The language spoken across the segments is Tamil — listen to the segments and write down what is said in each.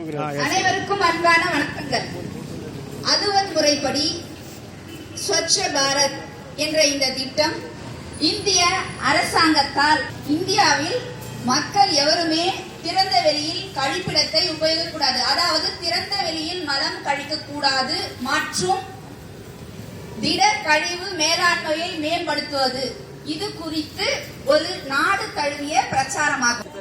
அனைவருக்கும் அன்பான வணக்கங்கள். அதுவன் முறைப்படி ஸ்வச்ச பாரத் என்ற இந்த திட்டம் இந்திய அரசாங்கத்தால் இந்தியாவில் மக்கள் எவருமே திறந்த வெளியில் கழிப்பிடத்தை உபயோகிக்கக்கூடாது, அதாவது திறந்த வெளியில் மலம் கழிக்கக்கூடாது மற்றும் திட கழிவு மேலாண்மையை மேம்படுத்துவது, இது குறித்து ஒரு நாடு தழுவிய பிரச்சாரமாகும்.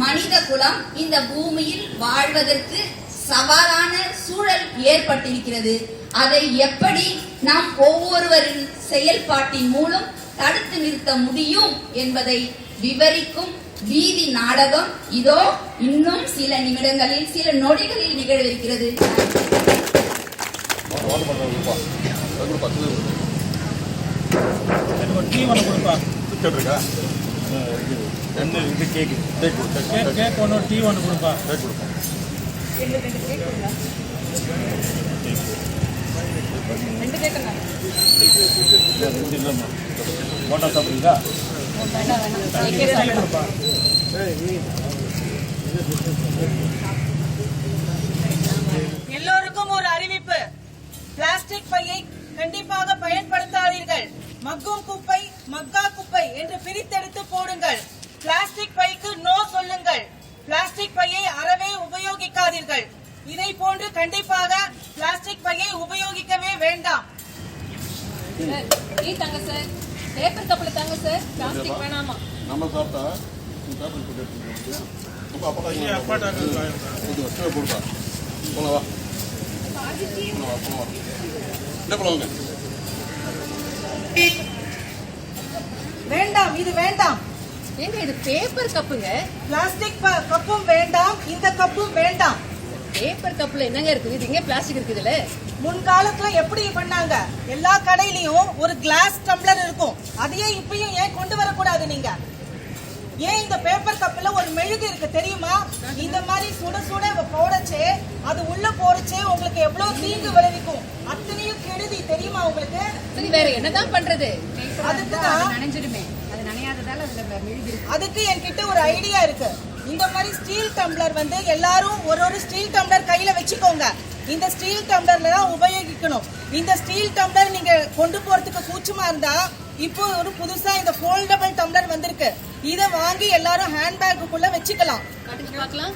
மனித குலம் இந்த பூமியில் வாழ்வதற்கு சவாலான சூழல் ஏற்பட்டிருக்கிறது. அதை எப்படி நாம் ஒவ்வொருவரின் செயல்பாட்டின் மூலம் தடுத்து நிறுத்த முடியும் என்பதை விவரிக்கும் வீதி நாடகம் இதோ இன்னும் சில நிமிடங்களில், சில நொடிகளில் நிகழவிருக்கிறது. எல்லோருக்கும் ஒரு அறிவிப்பு. பிளாஸ்டிக் பையை கண்டிப்பாக பயன்படுத்தாதீர்கள். மக்கும் குப்பை, மக்கா குப்பை என்று பிரித்தெடுத்து போடுங்கள். பிளாஸ்டிக் பைக்கு நோ சொல்லுங்கள். பிளாஸ்டிக் பையை அறவே உபயோகிக்காதீர்கள். இதை போன்று கண்டிப்பாக பிளாஸ்டிக் பையை உபயோகிக்கவே வேண்டாம். பேப்பர் கப்ல தாங்க சார், பிளாஸ்டிக் வேணாமா? நம்ம சாப்பிட்டா பேப்பர் போட்டு வேண்டாம், இது வேண்டாம். ஏங்க இது பேப்பர் கப்புங்க. பிளாஸ்டிக் கப்பும் வேண்டாம், இந்த கப்பும் வேண்டாம். பேப்பர் கப்ல என்னங்க இருக்குது? இது எங்க பிளாஸ்டிக் இருக்குதுல? முன்காலத்துல எப்படி பண்ணாங்க? எல்லா கடையிலயும் ஒரு கிளாஸ் டம்ளர் இருக்கும். அதையே இப்பயும் ஏன் கொண்டு வரக்கூடாது நீங்க? ஏன் இந்த பேப்பர் கப்ல ஒரு மெழுகு இருக்கு தெரியுமா? இந்த மாதிரி சுட சுட போடச்சே, அது உள்ள போறச்சே உங்களுக்கு எவ்வளவு தீங்கு விளைவிக்கும். அத்தனையும் கெடுதி தெரியுமா உங்களுக்கு? சரி, வேற என்னதான் பண்றது? அதுக்குதான் நனைஞ்சிடுமே, அது நனையாததால அதுல மெழுகு. அதுக்கு என்கிட்ட ஒரு ஐடியா இருக்கு. இந்த மாதிரி ஸ்டீல் டம்ளர் வந்து எல்லாரும் ஒரு ஸ்டீல் டம்ளர் கையில வச்சுக்கோங்க. இந்த ஸ்டீல் டம்ளர்ல தான் உபயோகிக்கணும். இந்த ஸ்டீல் டம்ளர் நீங்க கொண்டு போறதுக்கு கூச்சமா இருந்தா, இப்போ ஒரு புதுசா இந்த ஃபோல்டபிள் டம்ளர் வந்திருக்கு. இத வாங்கி எல்லாரும் ஹேண்ட்பேக்குள்ள வச்சுக்கலாம். காட்டுங்க பார்க்கலாம்.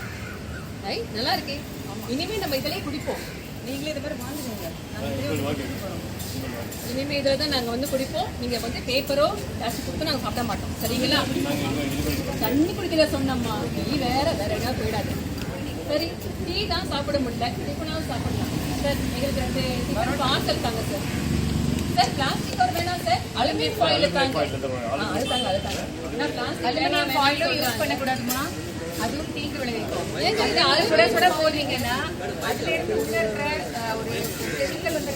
நல்லா இருக்கு. இனிமே நம்ம இதிலே குடிப்போம். நீங்களே இத மாதிரி வாங்குங்க. இனிமே இதுல தான் நாங்க வந்து குடிப்போம். நீங்க வந்து பேப்பரோ பிளாஸ்டிக் கொடுத்து நாங்க சாப்பிட மாட்டோம், சரிங்களா? தண்ணி குடிக்கிறத சொன்னம்மா, டீ வேற எதாவது போயிடாது. சரி, டீ தான் சாப்பிட முடியல, டிஃபனாவது சாப்பிடலாம் சார். எங்களுக்கு 2 டிஃபன் பார்சல் தாங்க சார். சார் பிளாஸ்டிக் ஒரு வேணாம் சார், அலுமினியம் ஃபாயில் தாங்க. நான் பிளாஸ்டிக் ஃபாயிலும் யூஸ் பண்ணக்கூடாதுமா, அதுவும் தீங்கு விளைவிக்கும். ஏங்க அது சுட சுட போடுறீங்கன்னா அதுல இருந்து உள்ள இருக்கிற ஒரு கெமிக்கல் வந்து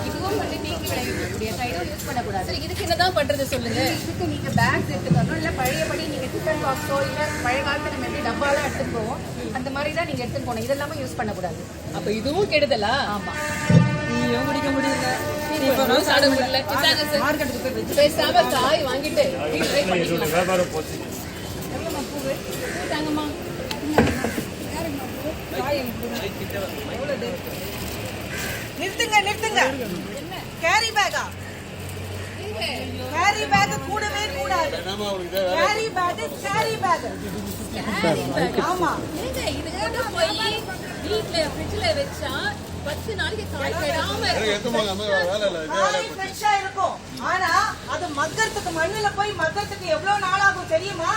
இதுவும் வந்து தீங்கு விளைவிக்கக்கூடிய சைடும் யூஸ் பண்ணக்கூடாது. இதுக்கு என்னதான் பண்றது சொல்லுங்க? இதுக்கு நீங்க பேக்ஸ் எடுத்துக்கணும், இல்ல பழையபடி நீங்க டிஃபன் பாக்ஸோ இல்ல பழைய காலத்துல நம்ம எப்படி டப்பாலாம் எடுத்துட்டு போவோம் அந்த மாதிரி தான் நீங்க எடுத்துட்டு போகணும். இதெல்லாமே யூஸ் பண்ணக்கூடாது. அப்ப இதுவும் கெடுதலா? ஆமா, குடிக்க முடியல, சாப்பிட முடியல. பேசாம காய் வாங்கிட்டு நிறுத்துங்க. கேரி பேக்கா? கேரி பேக் கூடவே கூடாது. Carry bag. ஆமா, இது கொண்டு போய் வீட்ல ஃப்ரிட்ஜ்ல வச்சா 10 நாளைக்கு காய் கெடாம இருக்கும். ஆனா அது மக்கறதுக்கு, மண்ணுல போய் மக்கறதுக்கு எவ்வளவு நாள் ஆகும் தெரியுமா?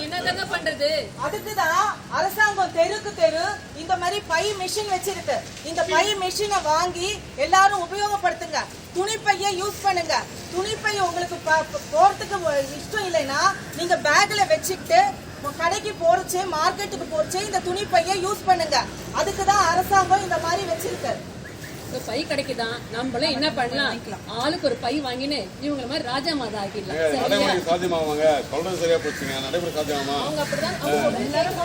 என்னதாங்க பண்றது? அதுக்குதான் அரசாங்கம் தெருக்கு தெரு இந்த மாதிரி பை மிஷின் வச்சிருக்கு. இந்த பை மிஷினை வாங்கி எல்லாரும் உபயோகப்படுத்துங்க. துணிப்பைய யூஸ் பண்ணுங்க. துணிப்பை உங்களுக்கு போறதுக்கு இஷ்டம் இல்லைன்னா நீங்க பேக்ல வச்சுக்கிட்டு கடைக்கு போறச்சே, மார்க்கெட்டுக்கு போறச்சே இந்த துணிப்பைய யூஸ் பண்ணுங்க. அதுக்குதான் அரசாங்கம் இந்த மாதிரி வச்சிருக்கு. பை கிடைக்குதான், நம்மள என்ன பண்ணலாம்? ஆளுக்கு ஒரு பை வாங்கினு இவங்க மாதிரி ராஜா மாதா ஆக்கிடலாம். சாத்தியமாவாங்க, சொல்றது சரியா போச்சுங்க. நடைமுறை சாத்தியமாமா? அவங்க அப்படிதான் எல்லாரும்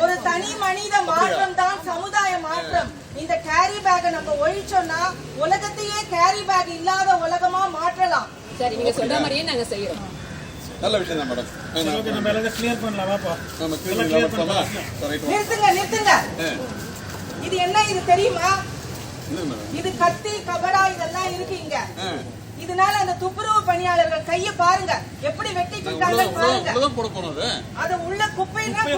ஒரு தனி மனித மாற்றம் தான் சமுதாய மாற்றம். இந்த கேரி பேக் நம்ம ஒழிச்சோம்னா உலகத்தையே கேரி பேக் இல்லாத உலகமா மாற்றலாம். சரி, நீங்க சொல்ற மாதிரியே நாங்க செய்யறோம். நல்ல விஷயம் தான் மேடம். நம்ம எல்லாம் கிளியர் பண்ணலாம் வாப்பா. நம்ம கிளியர் பண்ணலாமா? ரைட். நிறுத்துங்க. இது என்ன இது தெரியுமா? என்ன மேடம்? இது கத்தி கபடா இதெல்லாம் இருக்கு இங்க. இதனால அந்த துப்புரவு பணியாளர்கள் கைய பாருங்க எப்படி வெட்டிக்கிட்டாங்க பாருங்க. உள்ள போட போறது. அத உள்ள குப்பையில தான்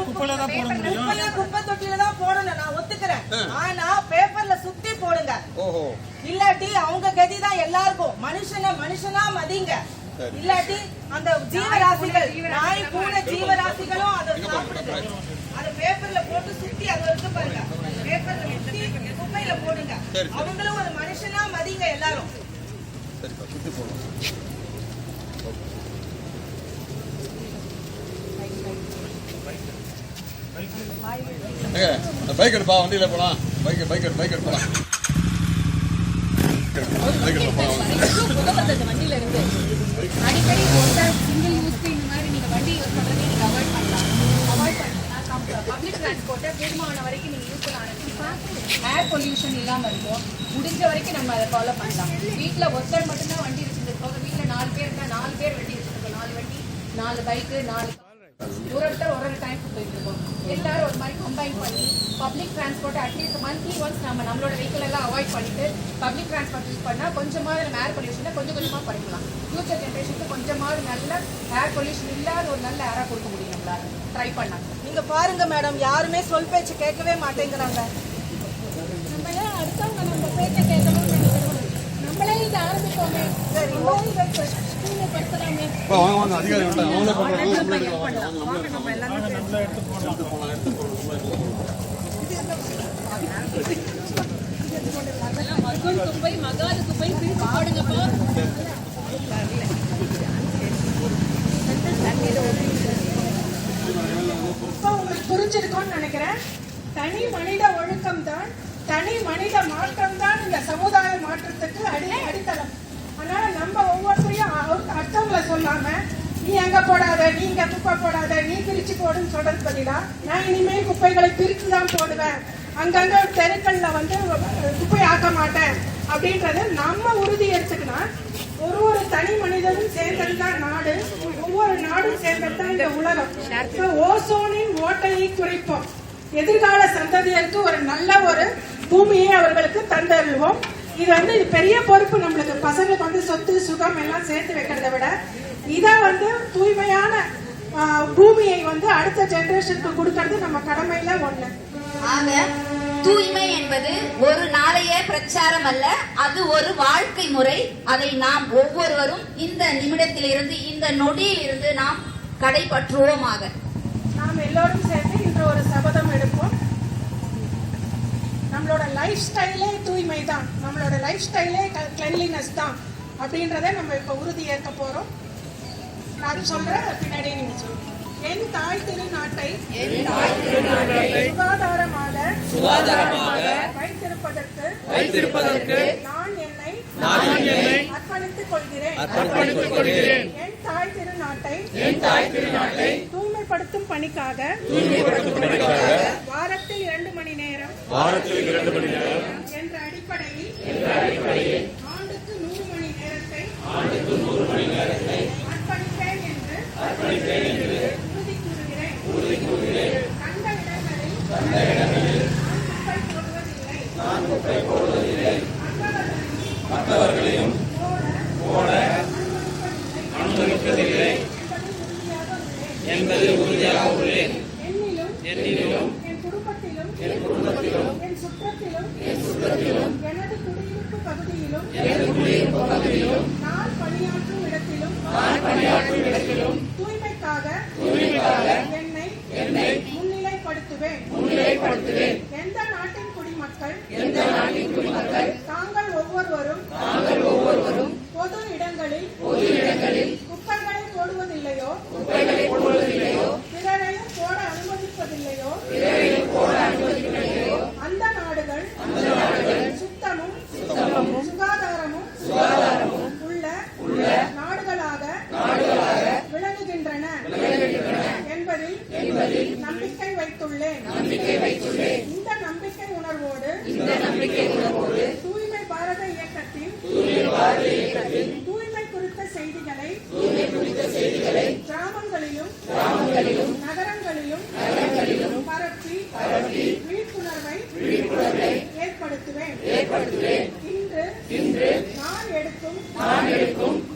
போட முடியும். குப்பை தொட்டில தான் போடணும், நான் ஒத்துக்கிறேன். ஆனா பேப்பர்ல சுத்தி போடுங்க. ஓஹோ. இல்லாட்டி அவங்க கதி தான் எல்லாருக்கும். மனுஷனா மதிங்க. இல்லாட்டி அந்த ஜீவராசிகள் நாய் பூனை ஜீவராசிகளும் அதை சாப்பிடுது. அத பேப்பர்ல போட்டு சுத்தி அதை இருக்கு பாருங்க. பேப்பர்ல சுத்தி குப்பையில போடுங்க. அவங்களும் ஒரு மனுஷனா மதிங்க எல்லாரும். சரிப்பா, சுத்தி போடுவோம். பைக் எடுப்பா, வண்டியில போலாம். பைக் எடுப்பலாம். வண்டியில இருந்து அடிக்கடி சிங்கிள் யூஸ்க்கு இந்த மாதிரி நீங்க வண்டி யூஸ் பண்றதை நீங்க அவாய்ட் பண்ணலாம். பப்ளிக் டிரான்ஸ்போர்ட்டை கூடுமான வரைக்கும் நீங்க யூஸ் பண்ண ஆரம்பிச்சீங்கன்னா ஏர் பொல்யூஷன் இல்லாம இருக்கும். முடிஞ்ச வரைக்கும் நம்ம அதை ஃபாலோ பண்ணலாம். வீட்டுல ஒருத்தர் மட்டும்தான் வண்டி வச்சிருந்துருக்கோம். வீட்டுல 4 பேர் இருந்தா 4 பேர் வண்டி வச்சிருக்கோம். 4 வண்டி, 4 பைக்கு, 4 ஒரு டைம் போயிட்டு இருக்கோம். எல்லாரும் ஒரு மாதிரி கம்பைன் பண்ணி public transport at least monthly once நம்மளோட வெஹிக்கிள் எல்லாம் அவாய்ட் பண்ணிட்டு பப்ளிக் டிரான்ஸ்போர்ட் யூஸ் பண்ணா கொஞ்சமாவது நம்ம ஏர் பொல்யூஷனை கொஞ்சமா குறைக்கலாம். ஃபியூச்சர் ஜென்ரேஷனுக்கு கொஞ்சமாவது நல்ல ஏர் பொல்யூஷன் இல்லாத ஒரு நல்ல ஏரா கொடுக்க முடியும். நம்மளால ட்ரை பண்ணாங்க. நீங்க பாருங்க மேடம், யாருமே சொல் பேச்சு கேட்கவே மாட்டேங்கிறாங்க. நம்ம ஏன் அடுத்தவங்க நம்ம பேச்சை கேட்கணும்னு நினைக்கிறோம்? நம்மளே இதை ஆரம்பிப்போமே. சரி, படுத்தலாமே. வாங்க அதிகாரி அவங்களே மகன் குப்பை மகாத குப்பை பிரித்து பாடுங்கப்பா. உங்களுக்கு புரிஞ்சிருக்கும்னு நினைக்கிறேன். தனி மனித ஒழுக்கம் தான், தனி மனித மாற்றம் தான் இந்த சமுதாய மாற்றத்துக்கு அடித்தளம். அதனால நம்ம ஒவ்வொருத்தரையும் அடுத்தவங்களை சொல்லாம நீ அங்க போடாத, நீ இங்க குப்பை போடாத, நீ பிரிச்சு போடுன்னு சொல்றது பதிலா நான் இனிமேல் குப்பைகளை பிரித்து தான் போடுவேன், அங்கங்க தெருக்கள்ல குப்பை ஆக்க மாட்டேன் அப்படின்றத நம்ம உறுதி எடுத்துக்கினா ஒரு தனி மனிதனும் சேர்ந்தது தான் நாடு, ஒவ்வொரு நாடும் சேர்ந்தது தான் இந்த உலகம். ஓசோனின் ஓட்டையை குறைப்போம், எதிர்கால சந்ததியருக்கு ஒரு நல்ல ஒரு பூமியை அவர்களுக்கு தந்தருவோம். இது பெரிய பொறுப்பு நம்மளுக்கு. பசங்களுக்கு சொத்து சுகம் எல்லாம் சேர்த்து வைக்கிறத விட இதை தூய்மையான பூமியை அடுத்த ஜெனரேஷனுக்கு கொடுக்கறது நம்ம கடமையில ஒண்ணு. ஆக தூய்மை என்பது ஒரு நாளைய பிரச்சாரம் அல்ல, அது ஒரு வாழ்க்கை முறை. அதை நாம் ஒவ்வொருவரும் இந்த நிமிடத்திலிருந்து இந்த நொடியிலிருந்து நாம் கடைபற்றுவோமாக. நாம் எல்லோரும் சேர்ந்து இன்று ஒரு சபதம் எடுப்போம். நம்மளோட லைஃப் ஸ்டைலே தூய்மை தான், நம்மளோட லைஃப் ஸ்டைலே கிளென்லினஸ் தான் அப்படின்றத நம்ம இப்ப உறுதி ஏற்க போறோம். நான் சொல்றேன், பின்னாடி நீங்க சொல்லுங்க. என் தாய் திருநாட்டை சுகாதாரமாக வைத்திருப்பதற்கு நான் என்னை அர்ப்பணித்துக் கொள்கிறேன். என் தாய் திருநாட்டை தூய்மைப்படுத்தும் பணிக்காக வாரத்தில் 2 மணி நேரம் என்ற அடிப்படையில் ஆண்டுக்கு 100 மணி நேரத்தை அர்ப்பணிப்பேன் என்று உறுதி கூறுகிறேன். கண்ட இடங்களில் நான் குப்பை போடுவதில்லை. மற்றவர்களையும் போட அனுமதிப்பதில்லை என்பதில் உறுதியாக உள்ளேன். என்னிலும் என் குடும்பத்திலும் என் சுற்றத்திலும் எனது குடியிருப்பு பகுதியிலும் நான் பணியாற்றும் இடத்திலும் தூய்மைக்காக என்னை முன்னிலைப்படுத்துவேன். எந்த நாட்டின் குடிமக்கள் தாங்கள் ஒவ்வொருவரும் பொது இடங்களில் குப்பைகளை போடுவதில்லையோ பிறரையும் போட அனுமதிப்பதில்லையோ அந்த நாடுகள் சுத்தமும் சுகாதாரமும் உள்ள நாடுகளாக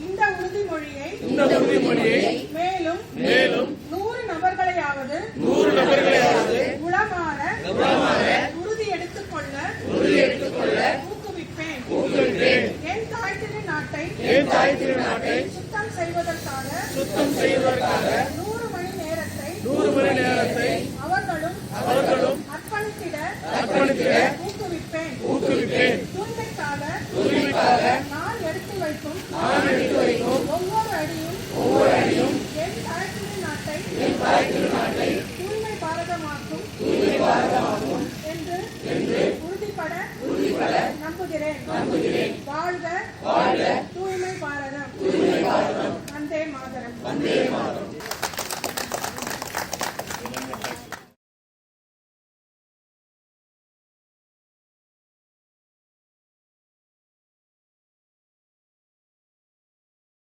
இந்த உறுதிமொழியை மேலும் 100 நபர்களையாவது உளமாற உறுதி எடுத்துக் கொள்ள ஊக்குவிப்பேன். என் தாய் திருநாட்டை சுத்தம் செய்வதற்காக 100 மணி நேரத்தை அவர்களும் அர்ப்பணித்திட ஊக்குவிப்பேன். தூய்மைக்காக நான் எடுத்து வைக்கும் ஒவ்வொரு அடியும் என் தாய் திருநாட்டை தூய்மை பாரதமாக்கும் என்று உறுதிப்பட நம்புகிறேன். வாழ்க